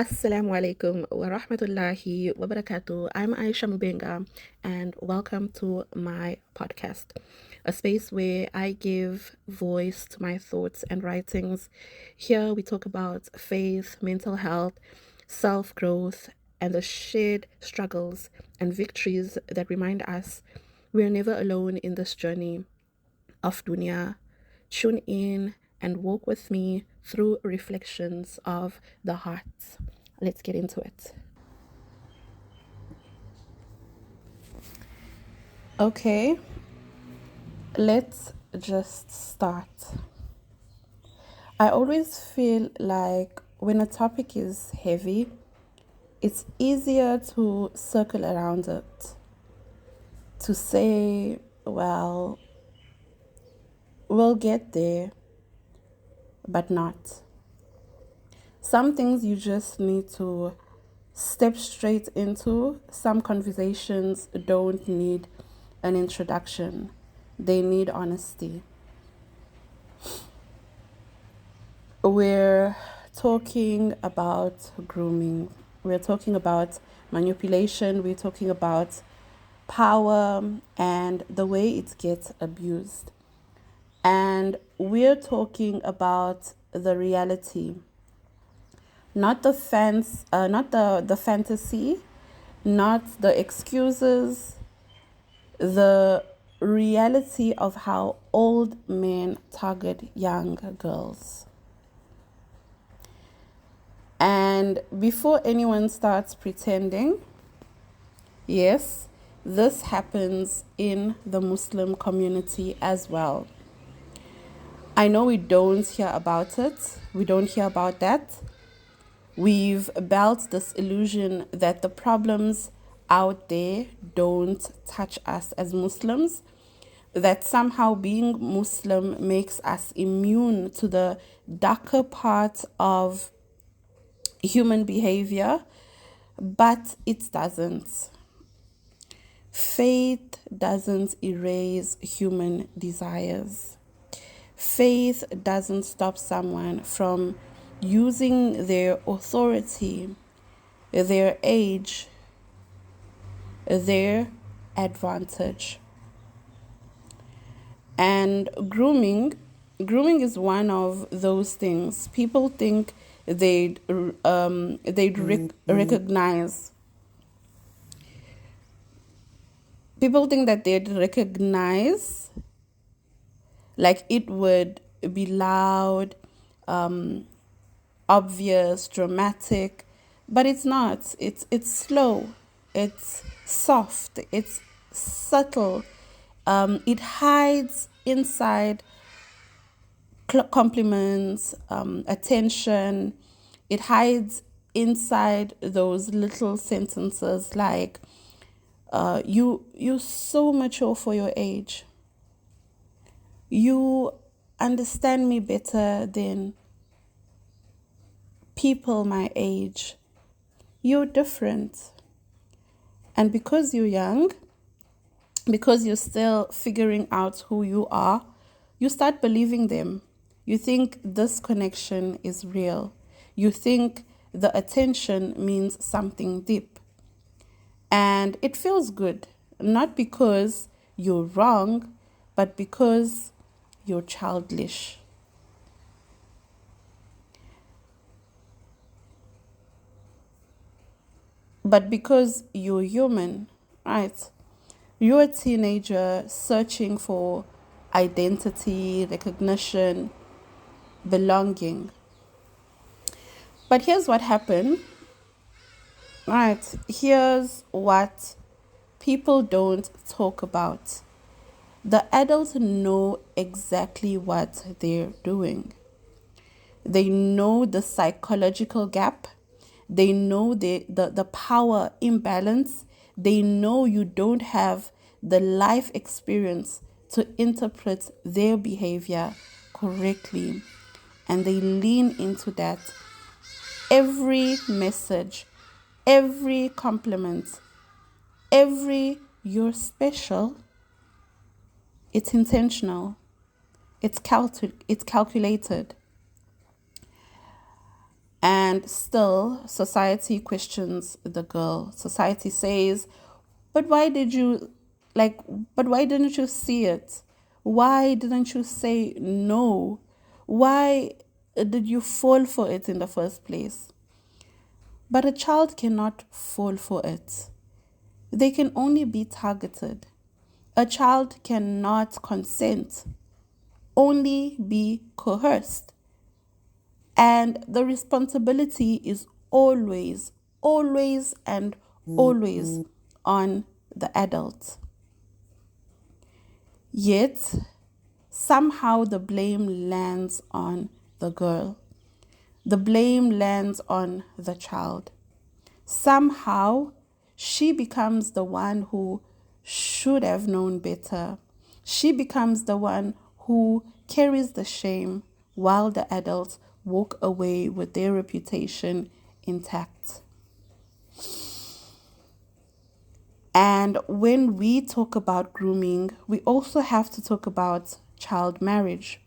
Assalamu alaikum wa rahmatullahi wa barakatuh. I'm Aisha Mubenga, and welcome to my podcast, a space where I give voice to my thoughts and writings. Here we talk about faith, mental health, self growth, and the shared struggles and victories that remind us we're never alone in this journey of dunya. Tune in and walk with me through reflections of the heart. Let's get into it. Okay, let's just start. I always feel like when a topic is heavy, it's easier to circle around it, to say, well, we'll get there, but not. Some things you just need to step straight into. Some conversations don't need an introduction, they need honesty. We're talking about grooming, we're talking about manipulation, we're talking about power and the way it gets abused. And we're talking about the reality, not the fantasy, not the excuses, the reality of how old men target young girls. And before anyone starts pretending, yes, this happens in the Muslim community as well. I know we don't hear about it. We don't hear about that. We've built this illusion that the problems out there don't touch us as Muslims, that somehow being Muslim makes us immune to the darker part of human behavior, but it doesn't. Faith doesn't erase human desires. Faith doesn't stop someone from using their authority, their age, their advantage. And grooming is one of those things. People think they'd recognize. People think that they'd recognize, like it would be loud, obvious, dramatic, but it's not. It's slow, it's soft, it's subtle. It hides inside compliments, attention. It hides inside those little sentences like, you're so mature for your age. You understand me better than people my age. You're different. And because you're young, because you're still figuring out who you are, you start believing them. You think this connection is real. You think the attention means something deep. And it feels good, not because you're wrong, but because you're childish. But because you're human, right? You're a teenager searching for identity, recognition, belonging. But here's what happened, right? Here's what people don't talk about. The adults know exactly what they're doing. They know the psychological gap. They know the power imbalance. They know you don't have the life experience to interpret their behavior correctly. And they lean into that. Every message, every compliment, every "you're special," it's intentional. It's calculated. And still, society questions the girl. Society says, but why did you, like, but why didn't you see it? Why didn't you say no? Why did you fall for it in the first place? But a child cannot fall for it. They can only be targeted. A child cannot consent, only be coerced. And the responsibility is always, always, and always on the adult. Yet, somehow the blame lands on the girl. The blame lands on the child. Somehow, she becomes the one who should have known better. She becomes the one who carries the shame while the adults walk away with their reputation intact. And when we talk about grooming, we also have to talk about child marriage.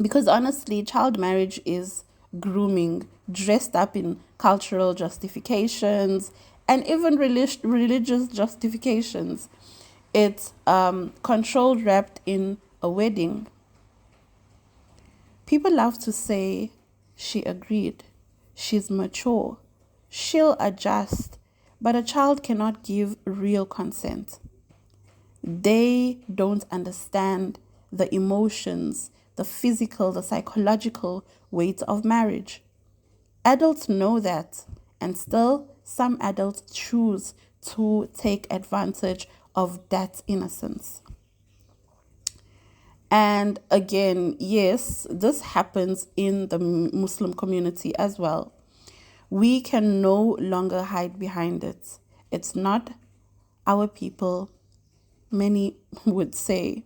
Because honestly, child marriage is grooming dressed up in cultural justifications and even religious justifications. It's control wrapped in a wedding. People love to say, she agreed, she's mature, she'll adjust, but a child cannot give real consent. They don't understand the emotions, the physical, the psychological weight of marriage. Adults know that, and still some adults choose to take advantage of that innocence. And again, yes, this happens in the Muslim community as well. We can no longer hide behind it. It's not our people, many would say.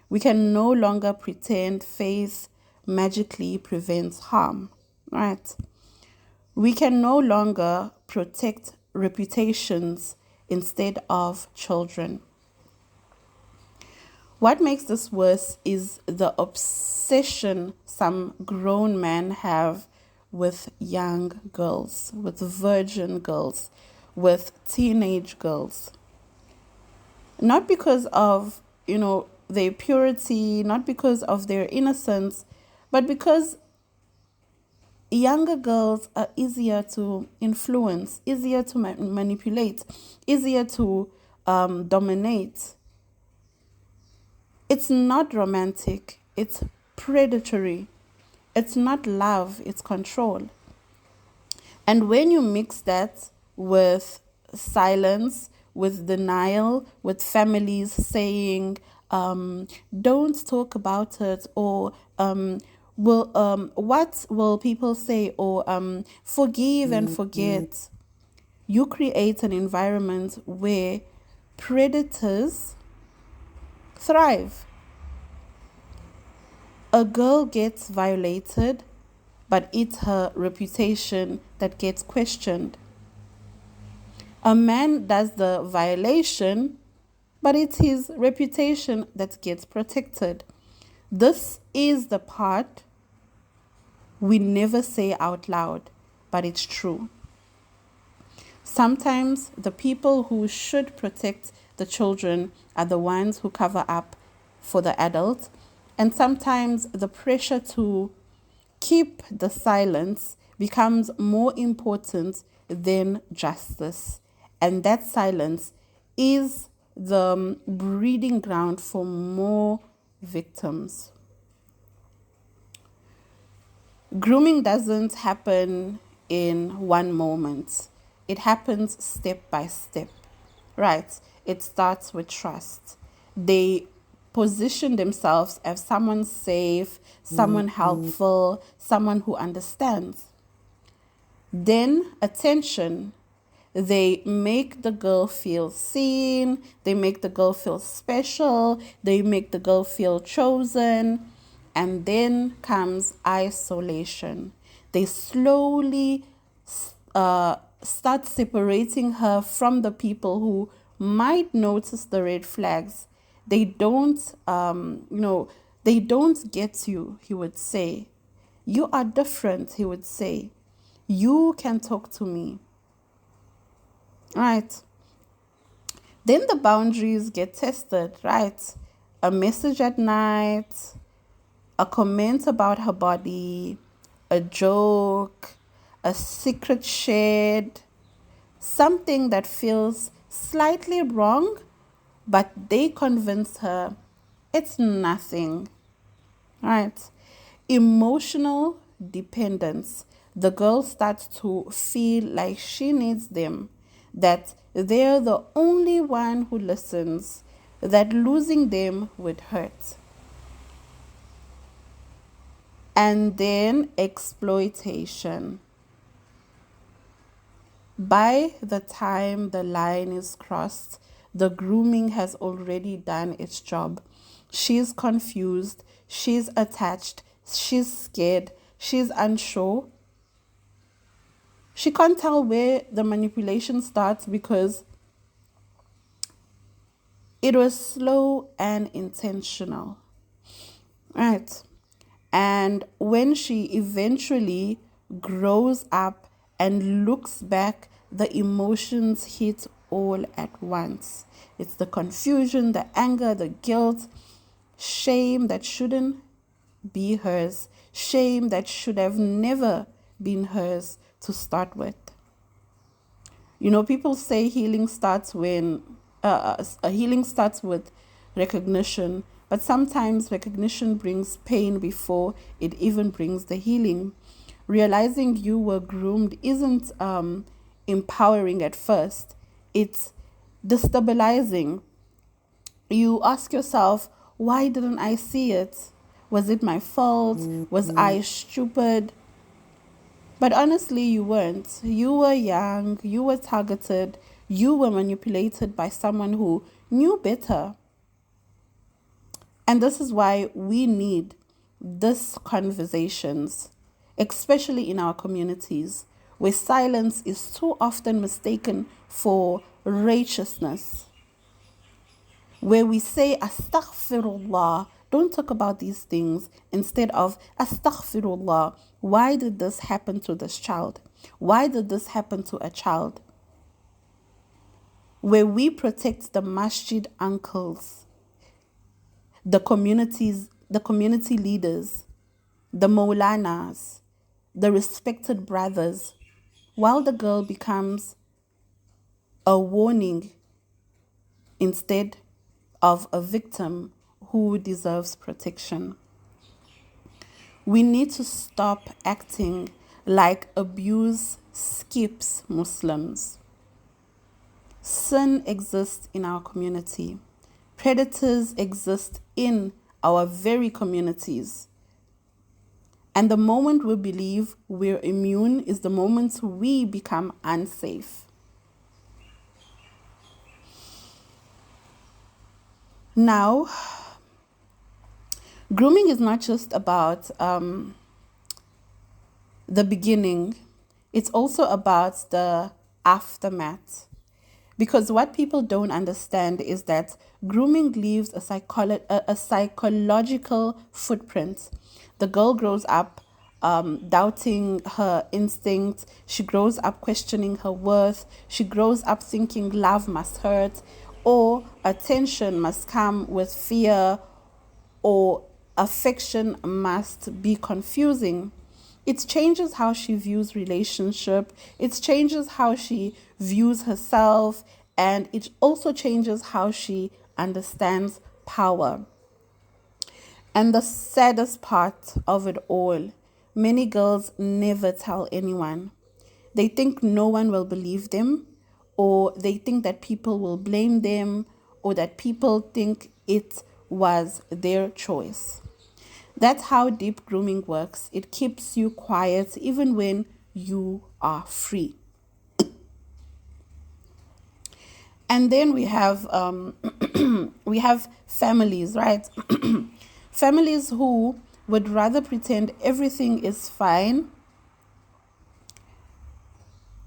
We can no longer pretend faith magically prevents harm, right? We can no longer protect reputations instead of children. What makes this worse is the obsession some grown men have with young girls, with virgin girls, with teenage girls. Not because of, their purity, not because of their innocence, but because younger girls are easier to influence, easier to manipulate, easier to dominate. It's not romantic, it's predatory. It's not love, it's control. And when you mix that with silence, with denial, with families saying, don't talk about it, or what will people say, or forgive and forget, you create an environment where predators thrive. A girl gets violated, but it's her reputation that gets questioned. A man does the violation, but it's his reputation that gets protected. This is the part we never say out loud, but it's true. Sometimes the people who should protect the children are the ones who cover up for the adults, and sometimes the pressure to keep the silence becomes more important than justice. And that silence is the breeding ground for more victims. Grooming doesn't happen in one moment. It happens step by step, right? It starts with trust. They position themselves as someone safe, someone helpful, someone who understands. Then attention. They make the girl feel seen. They make the girl feel special. They make the girl feel chosen. And then comes isolation. They slowly start separating her from the people who might notice the red flags. They don't, they don't get you, he would say. You are different, he would say. You can talk to me. Right. Then the boundaries get tested, right? A message at night, a comment about her body, a joke, a secret shared, something that feels slightly wrong, but they convince her it's nothing, right? Emotional dependence. The girl starts to feel like she needs them, that they're the only one who listens, that losing them would hurt. And then exploitation. By the time the line is crossed, the grooming has already done its job. She's confused, she's attached, she's scared, she's unsure. She can't tell where the manipulation starts because it was slow and intentional. Right. And when she eventually grows up and looks back, the emotions hit all at once. It's the confusion, the anger, the guilt, shame that shouldn't be hers, shame that should have never been hers to start with. You know, people say healing starts when healing starts with recognition, but sometimes recognition brings pain before it even brings the healing. Realizing you were groomed isn't empowering at first. It's destabilizing. You ask yourself, why didn't I see it? Was it my fault? Was I stupid? But honestly, you weren't. You were young, you were targeted, you were manipulated by someone who knew better. And this is why we need these conversations, especially in our communities, where silence is too often mistaken for righteousness, where we say astaghfirullah, don't talk about these things, instead of astaghfirullah, why did this happen to this child? Why did this happen to a child? Where we protect the masjid uncles, the community leaders, the maulanas, the respected brothers, while the girl becomes a warning instead of a victim who deserves protection. We need to stop acting like abuse skips Muslims. Sin exists in our community. Predators exist in our very communities. And the moment we believe we're immune is the moment we become unsafe. Now, grooming is not just about the beginning, it's also about the aftermath. Because what people don't understand is that grooming leaves a psychological footprint. The girl grows up doubting her instinct. She grows up questioning her worth. She grows up thinking love must hurt, or attention must come with fear, or affection must be confusing. It changes how she views relationship. It changes how she views herself. And it also changes how she understands power. And the saddest part of it all, many girls never tell anyone. They think no one will believe them, or they think that people will blame them, or that people think it was their choice. That's how deep grooming works. It keeps you quiet even when you are free. And then we have we have families, right? Families who would rather pretend everything is fine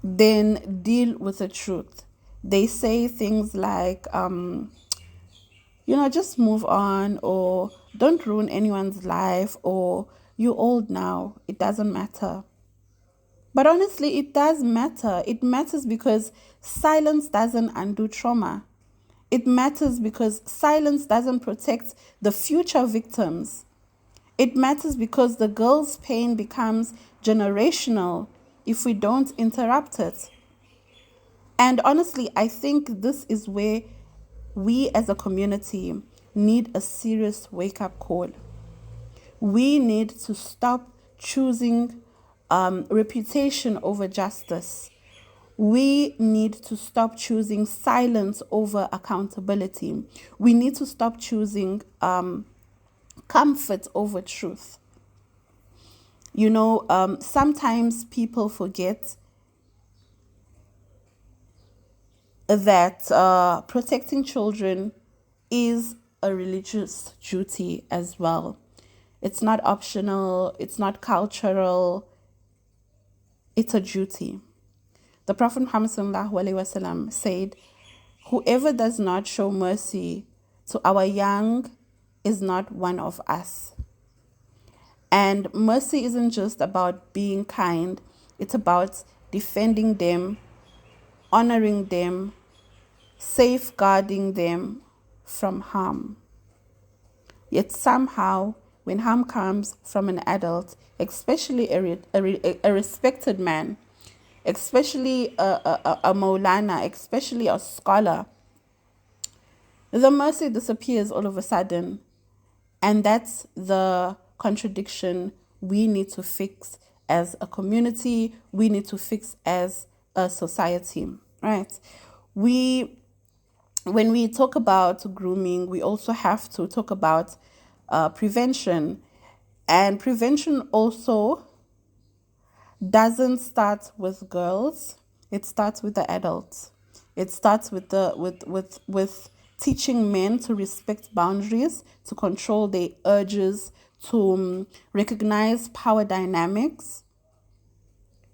than deal with the truth. They say things like, just move on, or don't ruin anyone's life, or you're old now, it doesn't matter. But honestly, it does matter. It matters because silence doesn't undo trauma. It matters because silence doesn't protect the future victims. It matters because the girl's pain becomes generational if we don't interrupt it. And honestly, I think this is where we as a community need a serious wake up call. We need to stop choosing reputation over justice. We need to stop choosing silence over accountability. We need to stop choosing comfort over truth. Sometimes people forget that protecting children is a religious duty as well. It's not optional, it's not cultural, it's a duty. The Prophet Muhammad said, "Whoever does not show mercy to our young is not one of us." And mercy isn't just about being kind, it's about defending them, honoring them, safeguarding them from harm. Yet somehow, when harm comes from an adult, especially a respected man, especially a Maulana, especially a scholar, the mercy disappears all of a sudden. And that's the contradiction we need to fix as a community, we need to fix as a society, right? When we talk about grooming, we also have to talk about prevention. And prevention also doesn't start with girls, it starts with the adults. It starts with teaching men to respect boundaries, to control their urges, to recognize power dynamics.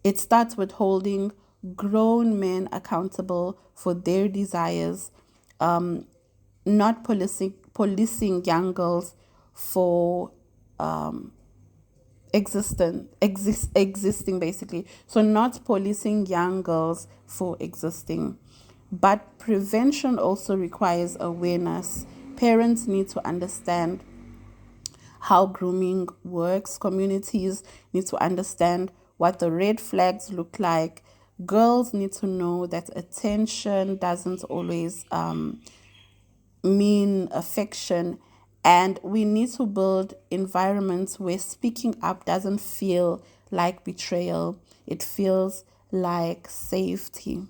It starts with holding grown men accountable for their desires, not policing young girls for existing basically. So not policing young girls for existing. But prevention also requires awareness. Parents need to understand how grooming works. Communities need to understand what the red flags look like. Girls need to know that attention doesn't always mean affection. And we need to build environments where speaking up doesn't feel like betrayal. It feels like safety.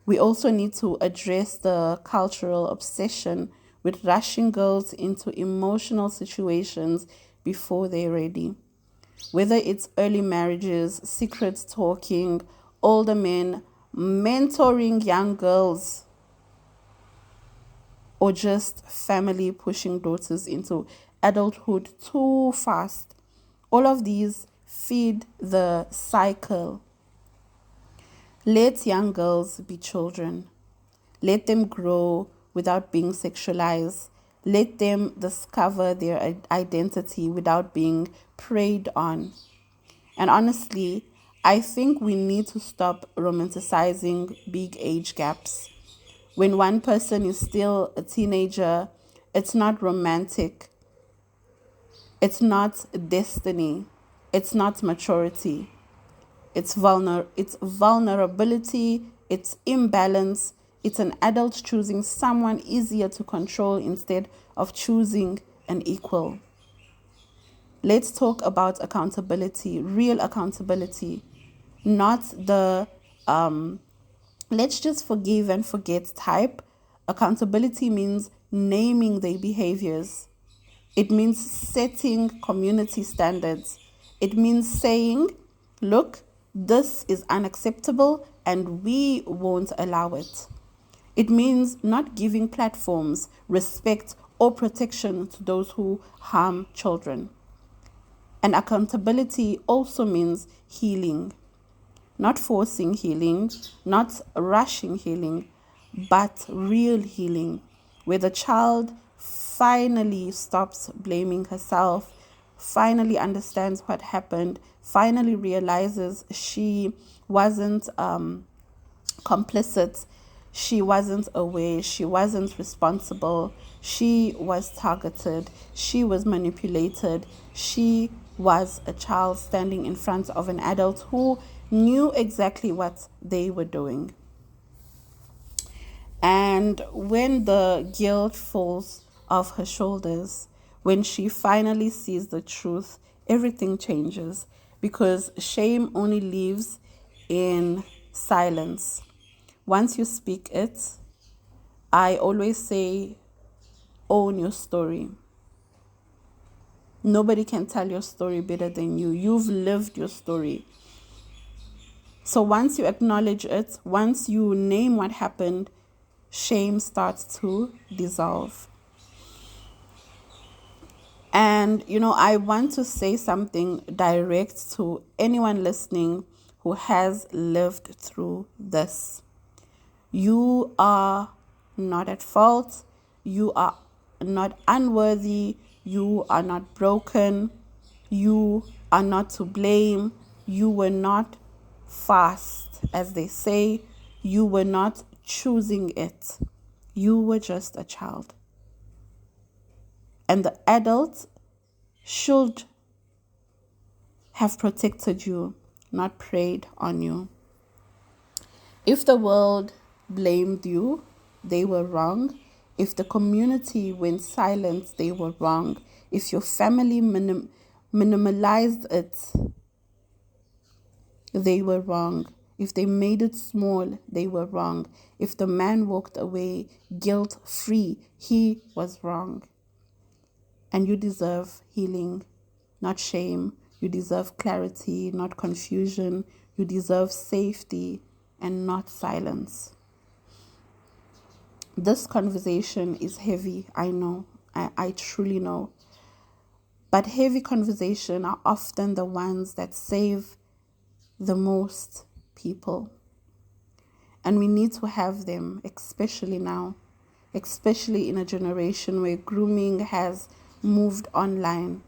We also need to address the cultural obsession with rushing girls into emotional situations before they're ready. Whether it's early marriages, secret talking, older men mentoring young girls, or just family pushing daughters into adulthood too fast. All of these feed the cycle. Let young girls be children. Let them grow without being sexualized. Let them discover their identity without being preyed on. And honestly, I think we need to stop romanticizing big age gaps. When one person is still a teenager, it's not romantic. It's not destiny. It's not maturity. It's vulnerability. It's imbalance. It's an adult choosing someone easier to control instead of choosing an equal. Let's talk about accountability, real accountability, not the let's just forgive and forget type. Accountability means naming their behaviors. It means setting community standards. It means saying, look, this is unacceptable and we won't allow it. It means not giving platforms, respect, or protection to those who harm children. And accountability also means healing. Not forcing healing, not rushing healing, but real healing, where the child finally stops blaming herself, finally understands what happened, finally realizes she wasn't complicit, she wasn't aware, she wasn't responsible, she was targeted, she was manipulated, she was a child standing in front of an adult who knew exactly what they were doing. And when the guilt falls off her shoulders, when she finally sees the truth, everything changes, because shame only lives in silence. Once you speak it, I always say, own your story. Nobody can tell your story better than you. You've lived your story. So once you acknowledge it, once you name what happened, shame starts to dissolve. And, I want to say something direct to anyone listening who has lived through this. You are not at fault. You are not unworthy. You are not broken. You are not to blame. You were not fast, as they say. You were not choosing it. You were just a child. And the adults should have protected you, not preyed on you. If the world blamed you, they were wrong. If the community went silent, they were wrong. If your family minimalized it, they were wrong. If they made it small, they were wrong. If the man walked away guilt-free, he was wrong. And you deserve healing, not shame. You deserve clarity, not confusion. You deserve safety and not silence. This conversation is heavy, I know. I truly know. But heavy conversations are often the ones that save the most people. And we need to have them, especially now, especially in a generation where grooming has moved online,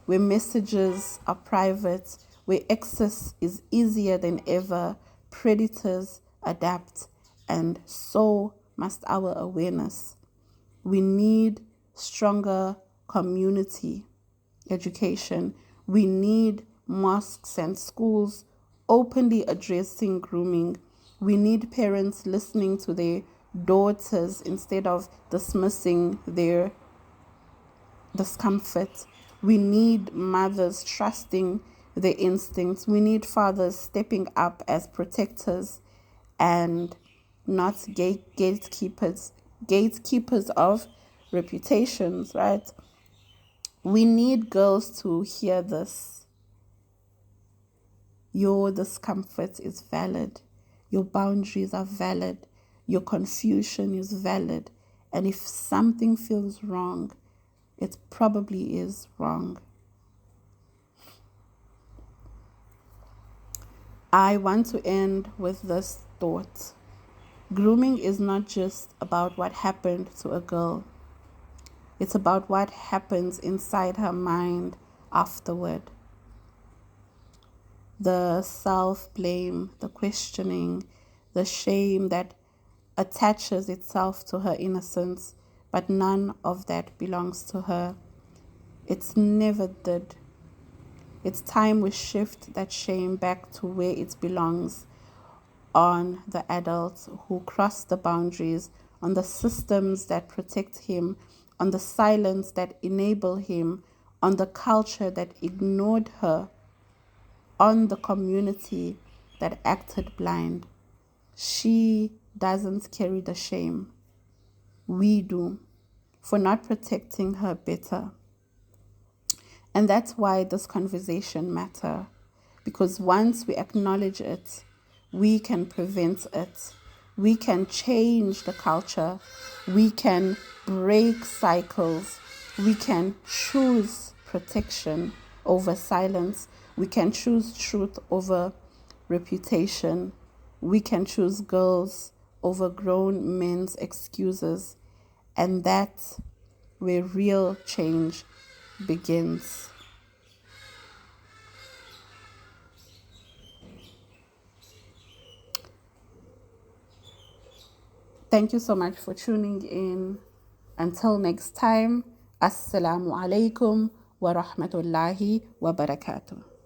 where messages are private, where access is easier than ever. Predators adapt, and so must our awareness. We need stronger community education. We need mosques and schools openly addressing grooming. We need parents listening to their daughters instead of dismissing their discomfort. We need mothers trusting their instincts. We need fathers stepping up as protectors and not gatekeepers of reputations, right? We need girls to hear this. Your discomfort is valid. Your boundaries are valid. Your confusion is valid. And if something feels wrong, it probably is wrong. I want to end with this thought. Grooming is not just about what happened to a girl. It's about what happens inside her mind afterward. The self-blame, the questioning, the shame that attaches itself to her innocence, but none of that belongs to her. It's never did. It's time we shift that shame back to where it belongs, on the adults who cross the boundaries, on the systems that protect him, on the silence that enable him, on the culture that ignored her, on the community that acted blind. She doesn't carry the shame. We do, for not protecting her better. And that's why this conversation matters. Because once we acknowledge it, we can prevent it. We can change the culture. We can break cycles. We can choose protection over silence. We can choose truth over reputation. We can choose girls over grown men's excuses. And that's where real change begins. Thank you so much for tuning in. Until next time, Assalamu alaikum wa rahmatullahi wa barakatuh.